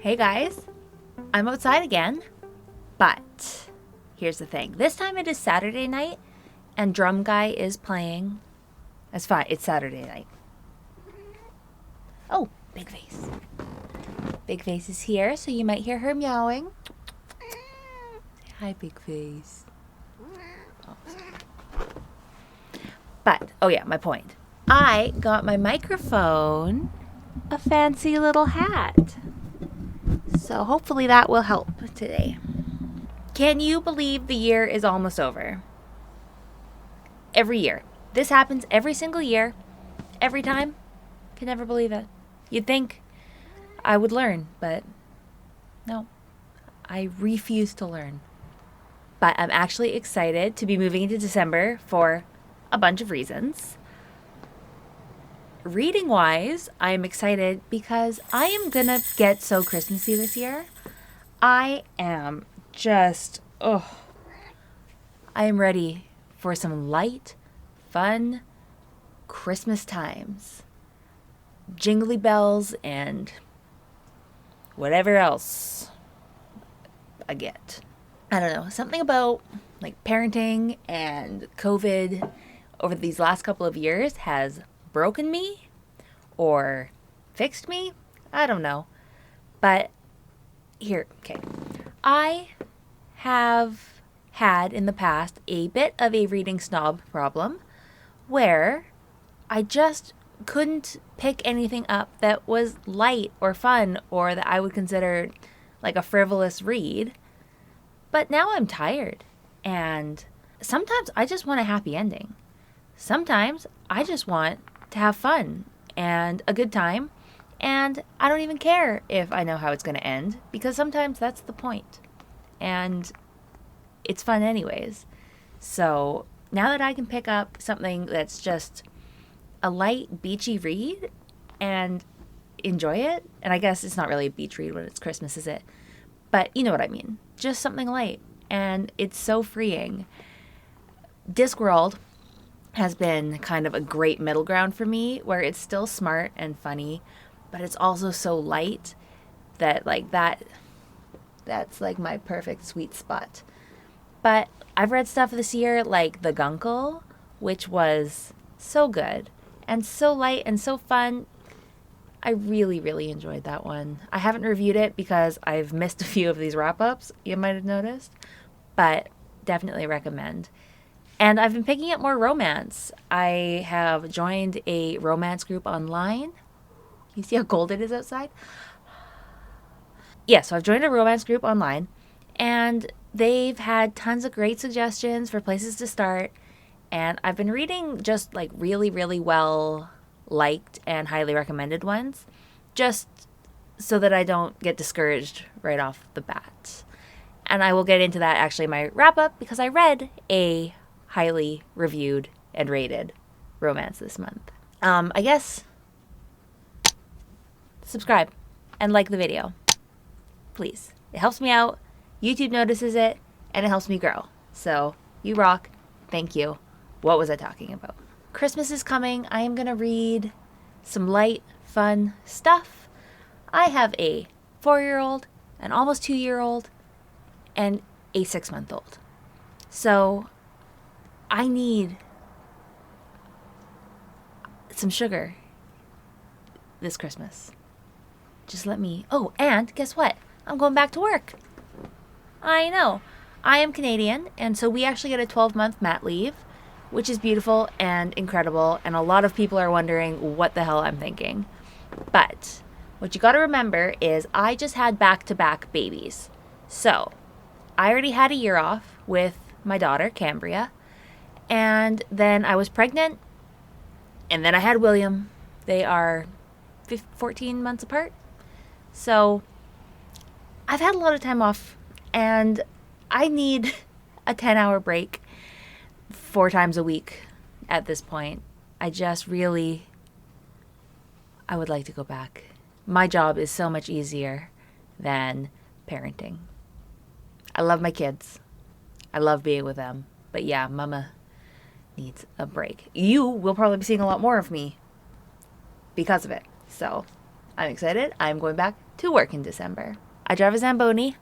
Hey guys, I'm outside again, but here's the thing. This time it is Saturday night and Drum Guy is playing. That's fine, it's Saturday night. Oh, Big Face. Big Face is here, so you might hear her meowing. Say hi, Big Face. Oh, but, oh yeah, my point. I got my microphone a fancy little hat. So hopefully that will help today. Can you believe the year is almost over? Every year. This happens every single year. Every time. Can never believe it. You'd think I would learn, but no. I refuse to learn. But I'm actually excited to be moving into December for a bunch of reasons. Reading wise, I am excited because I am gonna get so Christmassy this year. I am just, I am ready for some light, fun Christmas times. Jingly bells and whatever else I get. I don't know, something about like parenting and COVID over these last couple of years has broken me or fixed me. I don't know. But here, okay. I have had in the past a bit of a reading snob problem where I just couldn't pick anything up that was light or fun or that I would consider like a frivolous read. But now I'm tired and sometimes I just want a happy ending. Sometimes I just want to have fun and a good time, and I don't even care if I know how it's going to end because sometimes that's the point and it's fun anyways. So now that I can pick up something that's just a light beachy read and enjoy it, and I guess it's not really a beach read when it's Christmas, is it? But you know what I mean, just something light, and it's so freeing. Discworld has been kind of a great middle ground for me where it's still smart and funny, but it's also so light that that's like my perfect sweet spot. But I've read stuff this year like The Guncle, which was so good and so light and so fun. I really, really enjoyed that one. I haven't reviewed it because I've missed a few of these wrap-ups, you might have noticed, but definitely recommend. And I've been picking up more romance. I have joined a romance group online. You see how cold it is outside? Yeah, so I've joined a romance group online, and they've had tons of great suggestions for places to start. And I've been reading just like really, really well liked and highly recommended ones, just so that I don't get discouraged right off the bat. And I will get into that actually in my wrap-up because I read a highly reviewed and rated romance this month. I guess subscribe and like the video, please. It helps me out. YouTube notices it and it helps me grow. So you rock. Thank you. What was I talking about? Christmas is coming. I am gonna read some light, fun stuff. I have a 4-year-old, an almost 2-year-old, and a 6-month-old. So I need some sugar this Christmas. Just let me... Oh, and guess what? I'm going back to work. I know. I am Canadian, and so we actually get a 12-month mat leave, which is beautiful and incredible, and a lot of people are wondering what the hell I'm thinking. But what you got to remember is I just had back-to-back babies. So I already had a year off with my daughter, Cambria, and then I was pregnant, and then I had William. They are 14 months apart. So I've had a lot of time off, and I need a 10-hour break 4 times a week at this point. I would like to go back. My job is so much easier than parenting. I love my kids. I love being with them. But yeah, mama needs a break. You will probably be seeing a lot more of me because of it. So I'm excited. I'm going back to work in December. I drive a Zamboni,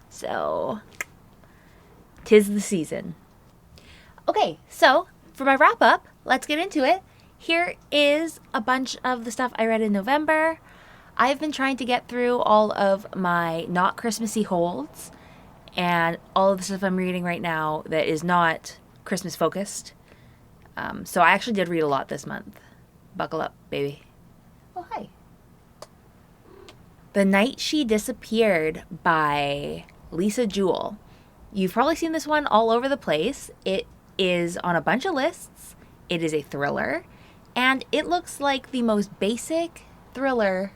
so 'tis the season. Okay, so for my wrap up, let's get into it. Here is a bunch of the stuff I read in November. I've been trying to get through all of my not Christmassy holds and all of the stuff I'm reading right now that is not Christmas focused. So I actually did read a lot this month. Buckle up, baby. Oh, hi. The Night She Disappeared by Lisa Jewell. You've probably seen this one all over the place. It is on a bunch of lists. It is a thriller. And it looks like the most basic thriller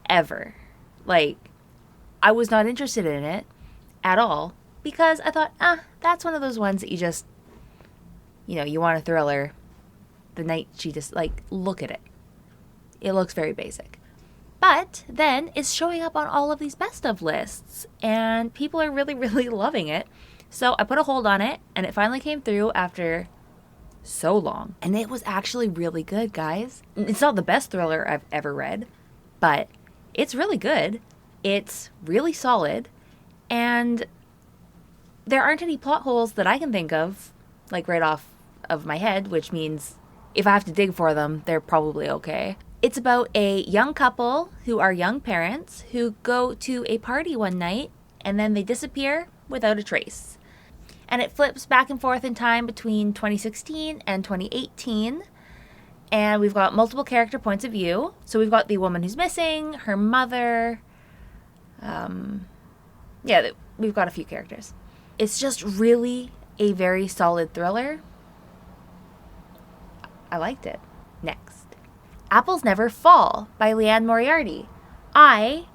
ever. Like, I was not interested in it at all because I thought, that's one of those ones that you just, you want a thriller. The Night She just, look at it. It looks very basic. But then it's showing up on all of these best of lists and people are really, really loving it. So I put a hold on it and it finally came through after so long. And it was actually really good, guys. It's not the best thriller I've ever read, but it's really good. It's really solid. And there aren't any plot holes that I can think of, right off of my head, which means if I have to dig for them, they're probably okay. It's about a young couple who are young parents who go to a party one night and then they disappear without a trace. And it flips back and forth in time between 2016 and 2018. And we've got multiple character points of view. So we've got the woman who's missing, her mother. We've got a few characters. It's just really a very solid thriller. I liked it. Next. Apples Never Fall by Leanne Moriarty. I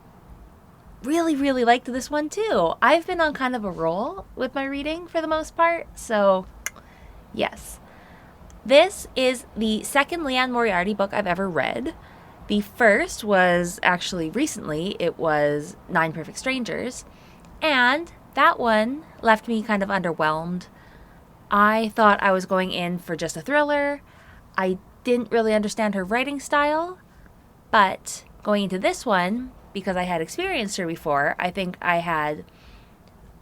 really, really liked this one too. I've been on kind of a roll with my reading for the most part, so yes. This is the second Leanne Moriarty book I've ever read. The first was actually recently. It was 9 Perfect Strangers, and that one left me kind of underwhelmed. I thought I was going in for just a thriller. I didn't really understand her writing style, but going into this one, because I had experienced her before, I think I had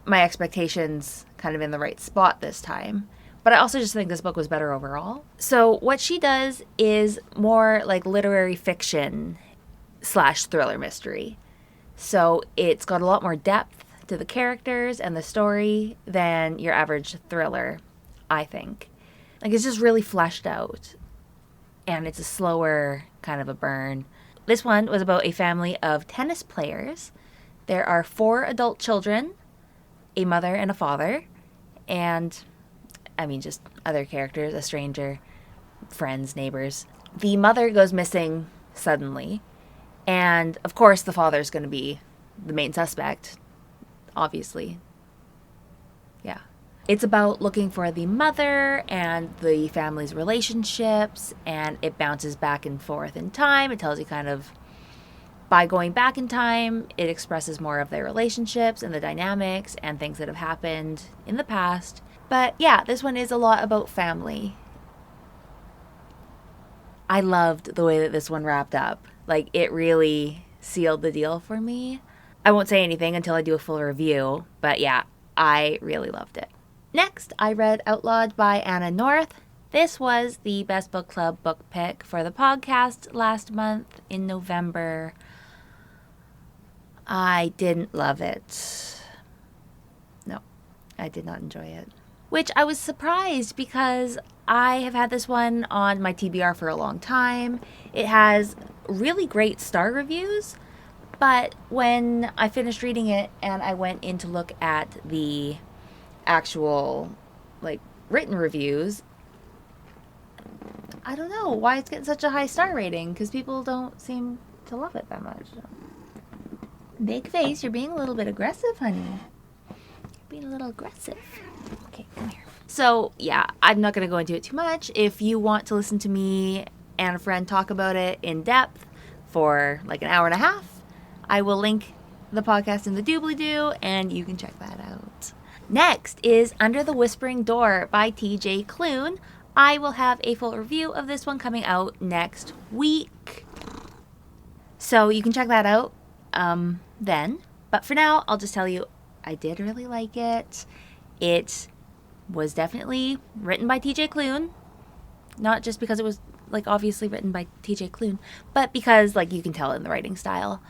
my expectations kind of in the right spot this time. But I also just think this book was better overall. So what she does is more like literary fiction / thriller mystery. So it's got a lot more depth to the characters and the story than your average thriller, I think. It's just really fleshed out. And it's a slower kind of a burn. This one was about a family of tennis players. There are 4 adult children, a mother and a father, and just other characters, a stranger, friends, neighbors. The mother goes missing suddenly, and of course the father's going to be the main suspect, obviously. Yeah. It's about looking for the mother and the family's relationships, and it bounces back and forth in time. It tells you kind of, by going back in time, it expresses more of their relationships and the dynamics and things that have happened in the past. But yeah, this one is a lot about family. I loved the way that this one wrapped up. It really sealed the deal for me. I won't say anything until I do a full review, but yeah, I really loved it. Next, I read Outlawed by Anna North. This was the Best Book Club book pick for the podcast last month in November. I didn't love it. No, I did not enjoy it. Which I was surprised because I have had this one on my TBR for a long time. It has really great star reviews, but when I finished reading it and I went in to look at the actual written reviews, I don't know why it's getting such a high star rating, because people don't seem to love it that much. Big face, you're being a little bit aggressive, honey. You're being a little aggressive. Okay, come here. So yeah, I'm not going to go into it too much. If you want to listen to me and a friend talk about it in depth for an hour and a half, I will link the podcast in the doobly-doo and you can check that out. Next is Under the Whispering Door by TJ Klune. I will have a full review of this one coming out next week, so you can check that out. then. But for now, I'll just tell you, I did really like it. It was definitely written by TJ Klune. Not just because it was, like, obviously written by TJ Klune, but because, like, you can tell in the writing style.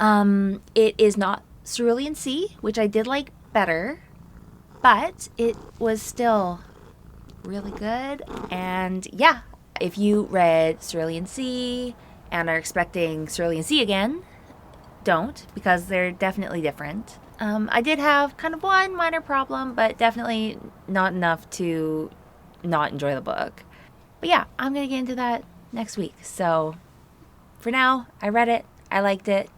It is not Cerulean Sea, which I did like better, but it was still really good. And yeah, if you read Cerulean Sea and are expecting Cerulean Sea again, don't, because they're definitely different. I did have kind of one minor problem, but definitely not enough to not enjoy the book. But yeah, I'm going to get into that next week. So for now, I read it. I liked it.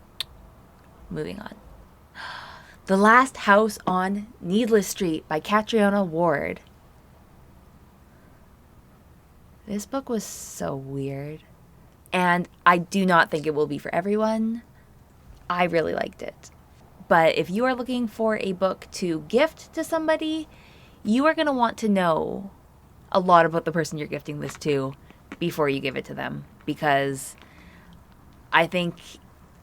Moving on. The Last House on Needless Street by Catriona Ward. This book was so weird. And I do not think it will be for everyone. I really liked it. But if you are looking for a book to gift to somebody, you are going to want to know a lot about the person you're gifting this to before you give it to them. Because I think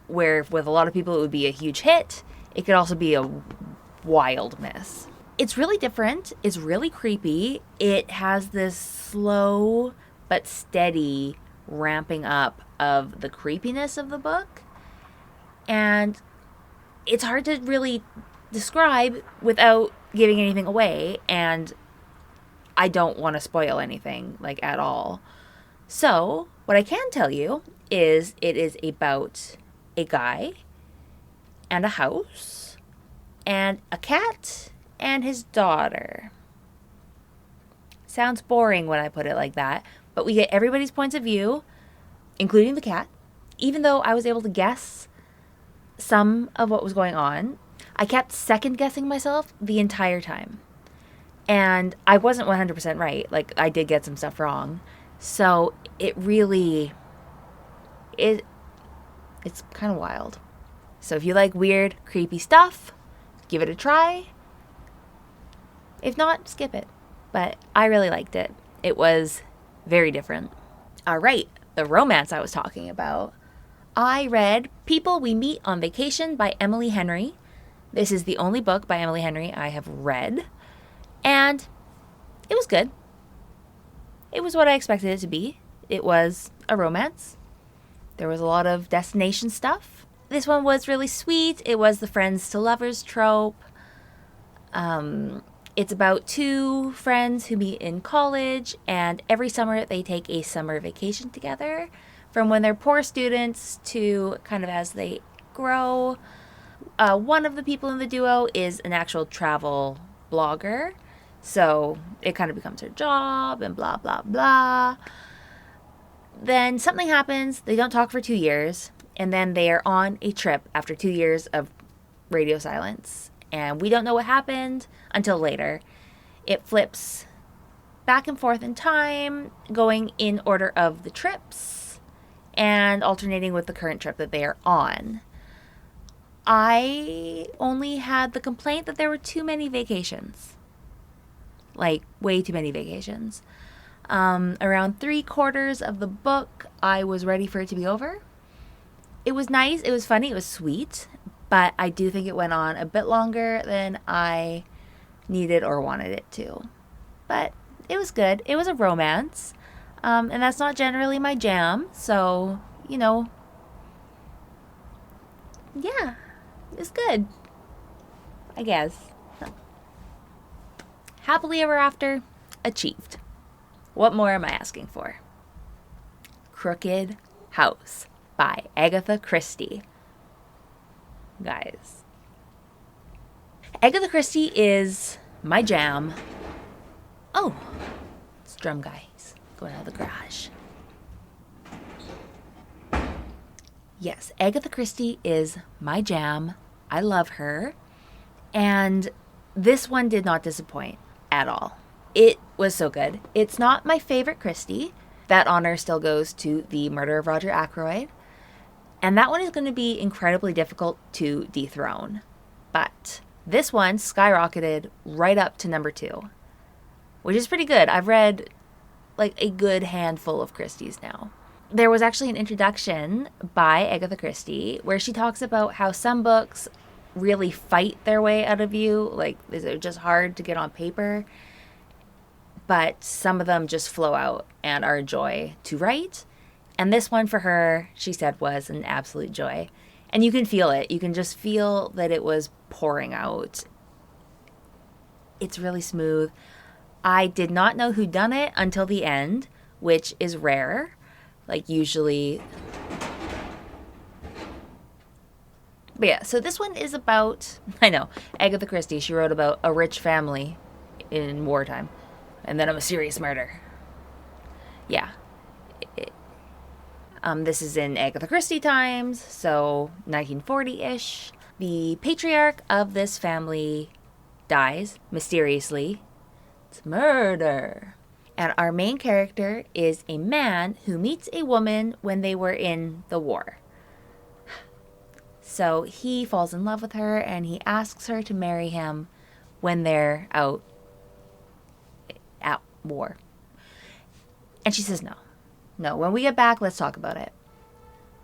where with a lot of people it would be a huge hit, it could also be a wild miss. It's really different. It's really creepy. It has this slow but steady ramping up of the creepiness of the book. And it's hard to really describe without giving anything away. And I don't want to spoil anything, like, at all. So, what I can tell you is it is about a guy and a house and a cat and his daughter. Sounds boring when I put it like that, but we get everybody's points of view, including the cat. Even though I was able to guess some of what was going on, I kept second guessing myself the entire time. And I wasn't 100% right. Like, I did get some stuff wrong. So it really, it's kind of wild. So if you like weird, creepy stuff, give it a try. If not, skip it. But I really liked it. It was very different. All right, the romance I was talking about. I read People We Meet on Vacation by Emily Henry. This is the only book by Emily Henry I have read. And it was good. It was what I expected it to be. It was a romance. There was a lot of destination stuff. This one was really sweet. It was the friends to lovers trope. It's about two friends who meet in college, and every summer they take a summer vacation together, from when they're poor students to kind of as they grow. One of the people in the duo is an actual travel blogger, so it kind of becomes her job and blah, blah, blah. Then something happens. They don't talk for 2 years, and then they are on a trip after 2 years of radio silence. And we don't know what happened until later. It flips back and forth in time, going in order of the trips and alternating with the current trip that they are on. I only had the complaint that there were too many vacations. Like, way too many vacations. Around 3/4 of the book, I was ready for it to be over. It was nice, it was funny, it was sweet, but I do think it went on a bit longer than I needed or wanted it to. But it was good. It was a romance, and that's not generally my jam, so, you know, yeah, it's good, I guess. Happily ever after, achieved. What more am I asking for? Crooked House by Agatha Christie. Guys, Agatha Christie is my jam. Oh, it's drum guys going out of the garage. Yes, Agatha Christie is my jam. I love her. And this one did not disappoint at all. It was so good. It's not my favorite Christie. That honor still goes to The Murder of Roger Ackroyd. And that one is going to be incredibly difficult to dethrone. But this one skyrocketed right up to number 2, which is pretty good. I've read like a good handful of Christies now. there was actually an introduction by Agatha Christie where she talks about how some books really fight their way out of you. Like, they're just hard to get on paper. But some of them just flow out and are a joy to write. And this one for her, she said, was an absolute joy. And you can feel it. You can just feel that it was pouring out. It's really smooth. I did not know who done it until the end, which is rare. Like, usually. But yeah, so this one is about, I know, Agatha Christie. She wrote about a rich family in wartime. And then a mysterious murder. Yeah. This is in Agatha Christie times, so 1940-ish. The patriarch of this family dies mysteriously. It's murder. And our main character is a man who meets a woman when they were in the war. So he falls in love with her and he asks her to marry him when they're out at war. And she says no. No, when we get back, let's talk about it.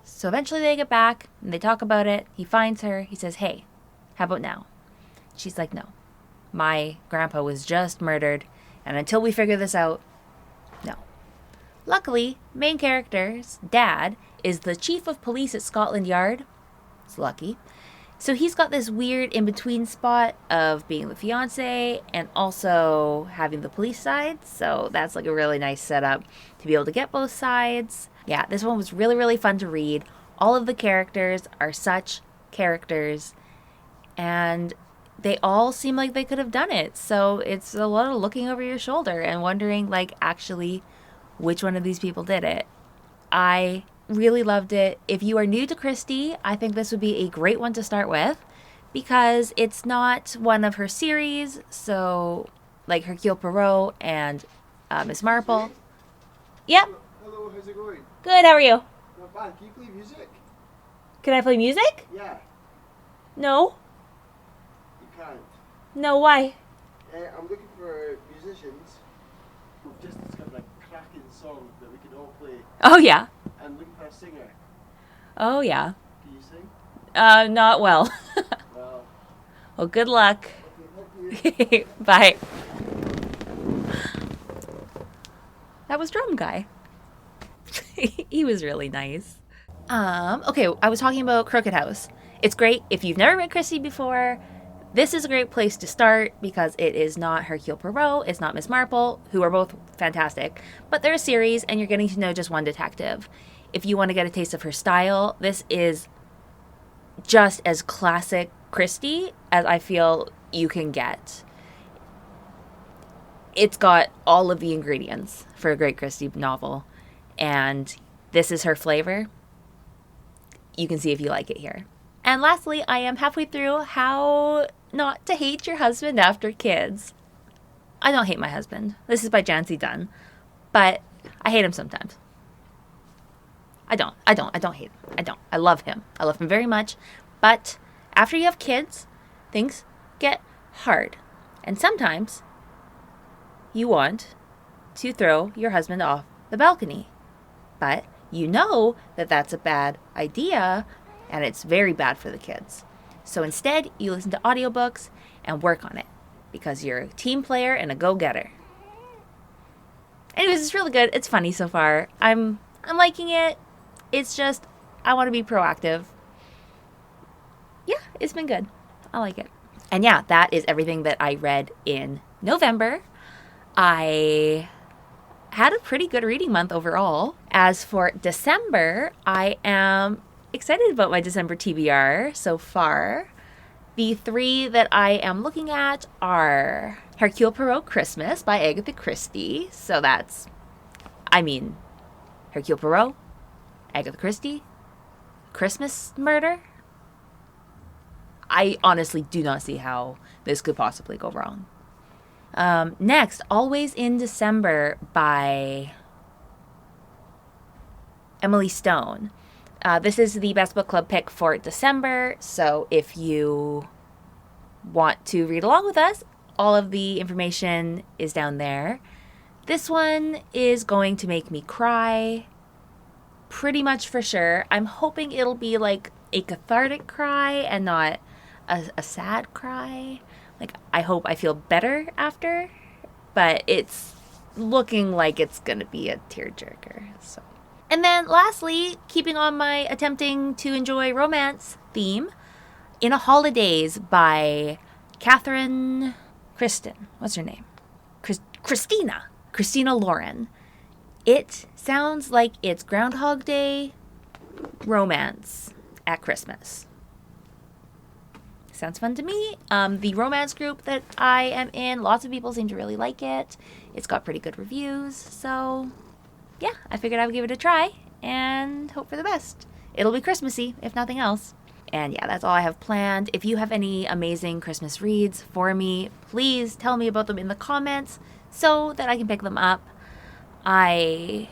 So eventually they get back and they talk about it. He finds her. He says, hey, how about now? She's like, no. My grandpa was just murdered. And until we figure this out, no. Luckily, main character's dad is the chief of police at Scotland Yard. It's lucky. So he's got this weird in-between spot of being the fiancé and also having the police side. So that's like a really nice setup to be able to get both sides. Yeah, this one was really, really fun to read. All of the characters are such characters. And they all seem like they could have done it. So it's a lot of looking over your shoulder and wondering, like, actually, which one of these people did it. I really loved it. If you are new to Christie, I think this would be a great one to start with because it's not one of her series. So, like Hercule Poirot and Miss Marple. Yep. Hello, how's it going? Good, how are you? Not bad. Can you play music? Can I play music? Yeah. No. You can't. No, why? I'm looking for musicians who've just discovered a cracking song that we can all play. Oh, yeah. I'm looking for a singer. Oh, yeah. Can you sing? Not well. Well. Well, good luck. Okay, thank you. Bye. That was Drum Guy. He was really nice. Okay, I was talking about Crooked House. It's great. If you've never read Christie before, this is a great place to start because it is not Hercule Poirot, it's not Miss Marple, who are both fantastic, but they're a series and you're getting to know just one detective. If you want to get a taste of her style, this is just as classic Christie as I feel you can get. It's got all of the ingredients for a great Christie novel, and this is her flavor. You can see if you like it here. And lastly, I am halfway through How Not to Hate Your Husband After Kids. I don't hate my husband. This is by Jancy Dunn, but I hate him sometimes. I don't hate him. I don't. I love him. I love him very much. But after you have kids, things get hard. And sometimes you want to throw your husband off the balcony. But you know that that's a bad idea and it's very bad for the kids. So instead, you listen to audiobooks and work on it because you're a team player and a go-getter. Anyways, it's really good. It's funny so far. I'm liking it. It's just, I want to be proactive. Yeah, it's been good. I like it. And yeah, that is everything that I read in November. I had a pretty good reading month overall. As for December, I am excited about my December TBR so far. The three that I am looking at are Hercule Poirot Christmas by Agatha Christie. So that's, Hercule Poirot, Agatha Christie, Christmas murder. I honestly do not see how this could possibly go wrong. Next, Always in December by Emily Stone. This is the Best Book Club pick for December, so if you want to read along with us, all of the information is down there. This one is going to make me cry. pretty much for sure. I'm hoping it'll be like a cathartic cry and not a sad cry. Like, I hope I feel better after, but it's looking like it's gonna be a tearjerker. So, and then lastly, keeping on my attempting to enjoy romance theme, In a Holidaze by what's her name? Christina Lauren. It sounds like it's Groundhog Day romance at Christmas. Sounds fun to me. The romance group that I am in, lots of people seem to really like it. It's got pretty good reviews. So, yeah, I figured I would give it a try and hope for the best. It'll be Christmassy, if nothing else. And yeah, that's all I have planned. If you have any amazing Christmas reads for me, please tell me about them in the comments so that I can pick them up. I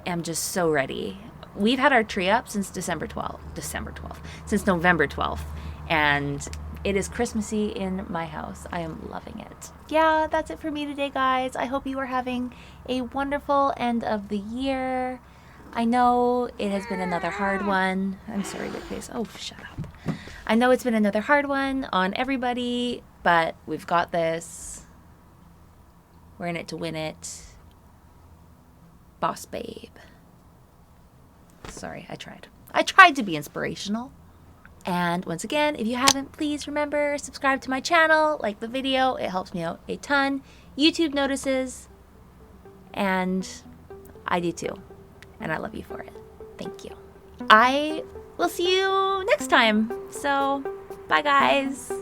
am just so ready. We've had our tree up since since November 12th. And it is Christmassy in my house. I am loving it. Yeah, that's it for me today, guys. I hope you are having a wonderful end of the year. I know it has been another hard one. I'm sorry, Big Face. Oh, shut up. I know it's been another hard one on everybody, but we've got this. We're in it to win it. Boss babe. Sorry, I tried. I tried to be inspirational. And once again, if you haven't, please remember, subscribe to my channel, like the video. It helps me out a ton. YouTube notices. And I do too. And I love you for it. Thank you. I will see you next time. So, bye guys.